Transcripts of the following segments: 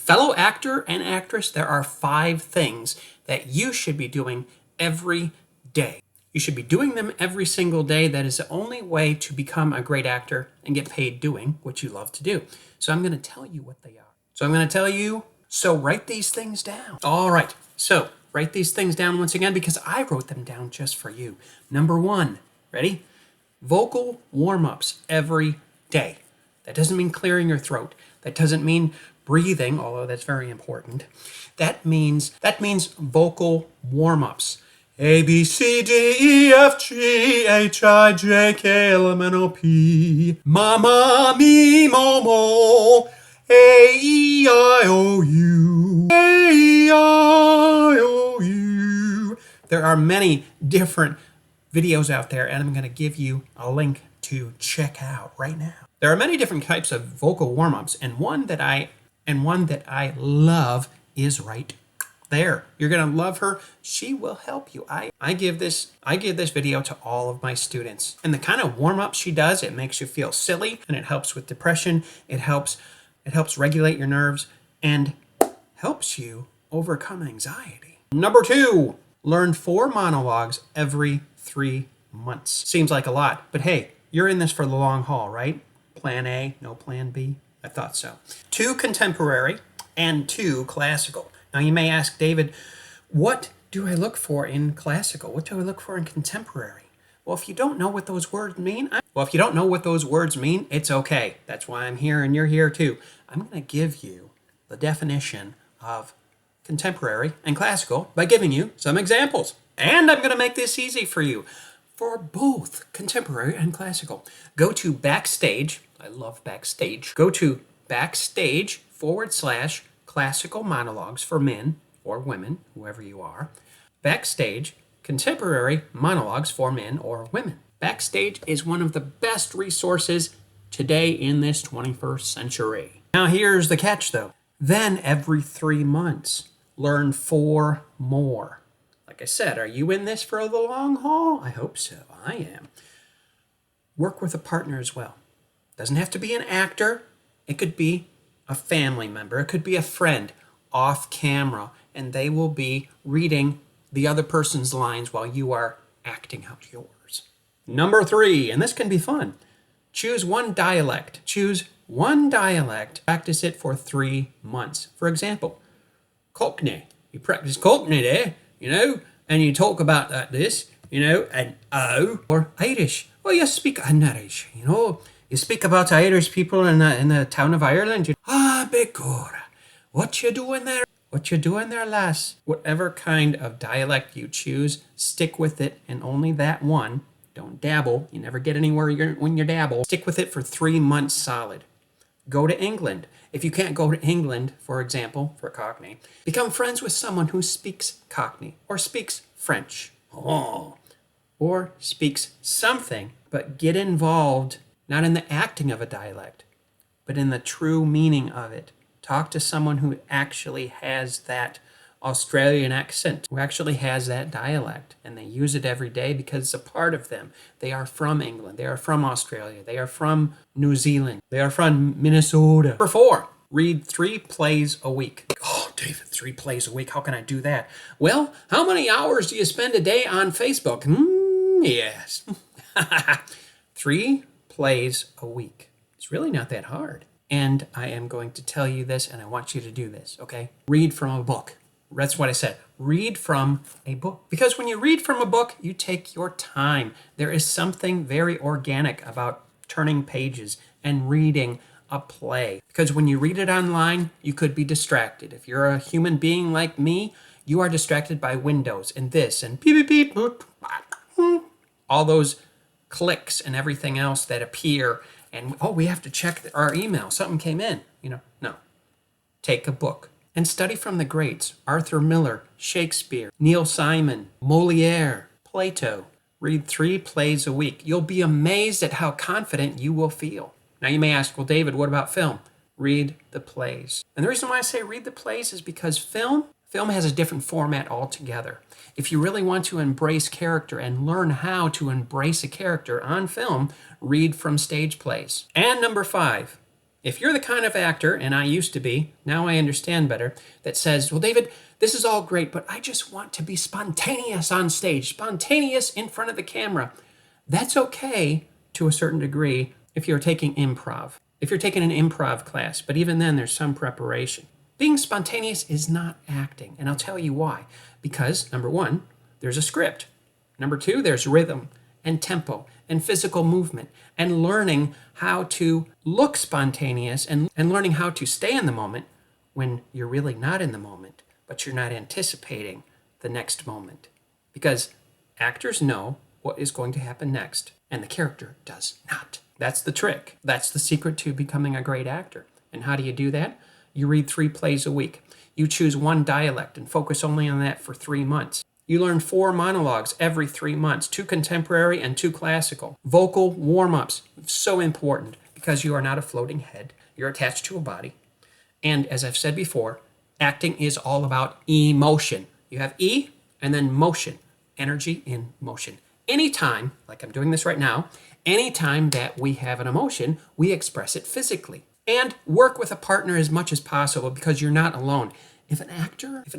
Fellow actor and actress, there are 5 things that you should be doing every day. You should be doing them every single day. That is the only way to become a great actor and get paid doing what you love to do. So I'm going to tell you what they are. So write these things down. All right, so write these things down once again because I wrote them down just for you. Number 1, ready? Vocal warm-ups every day. That doesn't mean clearing your throat. That doesn't mean breathing, although that's very important. That means vocal warm-ups. A, B, C, D, E, F, G, H, I, J, K, L, M, N, O, P. Mama, me, mo, mo. A, E, I, O, U. A, E, I, O, U. There are many different videos out there, and I'm going to give you a link to check out right now. There are many different types of vocal warm-ups, and one that I love is right there. You're going to love her. She will help you. I give this video to all of my students. And the kind of warm-up she does, it makes you feel silly, and it helps with depression. It helps regulate your nerves and helps you overcome anxiety. Number 2, learn 4 monologues every 3 months. Seems like a lot, but hey, you're in this for the long haul, right? Plan A, no plan B? I thought so. 2 contemporary and 2 classical. Now you may ask, David, what do I look for in classical? What do I look for in contemporary? Well, if you don't know what those words mean, it's okay. That's why I'm here and you're here too. I'm going to give you the definition of contemporary and classical by giving you some examples. And I'm going to make this easy for you for both contemporary and classical. Go to Backstage. I love Backstage. Go to Backstage/classical monologues for men or women, whoever you are. Backstage contemporary monologues for men or women. Backstage is one of the best resources today in this 21st century. Now here's the catch though. Then every 3 months, learn 4 more. Like I said, are you in this for the long haul? I hope so. I am. Work with a partner as well. Doesn't have to be an actor. It could be a family member. It could be a friend off camera, and they will be reading the other person's lines while you are acting out yours. Number 3, and this can be fun. Choose one dialect. Choose one dialect. Practice it for 3 months. For example, Cockney. You practice Cockney there, and you talk about this, and or Irish. Oh, you speak Irish, You speak about Irish people in the town of Ireland. Begorra, what you doing there? What you doing there, lass? Whatever kind of dialect you choose, stick with it, and only that one. Don't dabble. You never get anywhere when you dabble. Stick with it for 3 months solid. Go to England. If you can't go to England, for example, for Cockney, become friends with someone who speaks Cockney or speaks French. Or speaks something, but get involved not in the acting of a dialect, but in the true meaning of it. Talk to someone who actually has that Australian accent, who actually has that dialect, and they use it every day because it's a part of them. They are from England. They are from Australia. They are from New Zealand. They are from Minnesota. Number 4, read 3 plays a week. Oh, David, 3 plays a week. How can I do that? Well, how many hours do you spend a day on Facebook? Yes. 3 plays a week. It's really not that hard. And I am going to tell you this, and I want you to do this, okay? Read from a book. That's what I said. Read from a book. Because when you read from a book, you take your time. There is something very organic about turning pages and reading a play. Because when you read it online, you could be distracted. If you're a human being like me, you are distracted by windows and this and beep, beep, beep, all those clicks and everything else that appear. And, we have to check our email. Something came in. No. Take a book and study from the greats. Arthur Miller, Shakespeare, Neil Simon, Moliere, Plato. Read 3 plays a week. You'll be amazed at how confident you will feel. Now you may ask, well, David, what about film? Read the plays. And the reason why I say read the plays is because film has a different format altogether. If you really want to embrace character and learn how to embrace a character on film, read from stage plays. And number 5, If you're the kind of actor, and I used to be, now I understand better, that says, well, David, this is all great, but I just want to be spontaneous on stage, spontaneous in front of the camera. That's okay to a certain degree if you're taking improv, if you're taking an improv class, but even then there's some preparation. Being spontaneous is not acting, and I'll tell you why. Because, number one, there's a script. Number two, there's rhythm and tempo and physical movement and learning how to look spontaneous and learning how to stay in the moment when you're really not in the moment, but you're not anticipating the next moment. Because actors know what is going to happen next, and the character does not. That's the trick. That's the secret to becoming a great actor. And how do you do that? You read 3 plays a week. You choose one dialect and focus only on that for 3 months. You learn 4 monologues every 3 months, 2 contemporary and 2 classical. Vocal warm-ups, so important because you are not a floating head. You're attached to a body. And as I've said before, acting is all about emotion. You have E and then motion, energy in motion. Anytime, like I'm doing this right now, anytime that we have an emotion, we express it physically. And work with a partner as much as possible because you're not alone. If an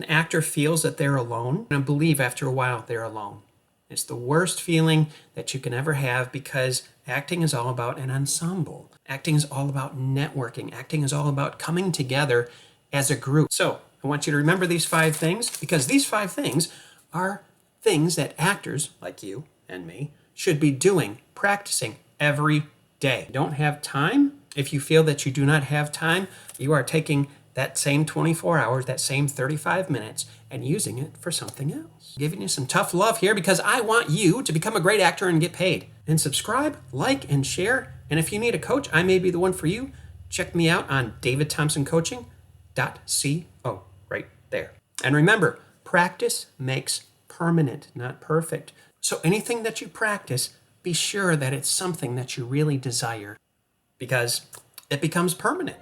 actor feels that they're alone, I believe after a while they're alone. It's the worst feeling that you can ever have because acting is all about an ensemble. Acting is all about networking. Acting is all about coming together as a group. So I want you to remember these 5 things because these 5 things are things that actors like you and me should be doing, practicing every day. You don't have time? If you feel that you do not have time, you are taking that same 24 hours, that same 35 minutes, and using it for something else. Giving you some tough love here because I want you to become a great actor and get paid. And subscribe, like, and share. And if you need a coach, I may be the one for you. Check me out on 𝐷avidThompsonCoaching.𝐶O right there. And remember, practice makes permanent, not perfect. So anything that you practice, be sure that it's something that you really desire because it becomes permanent.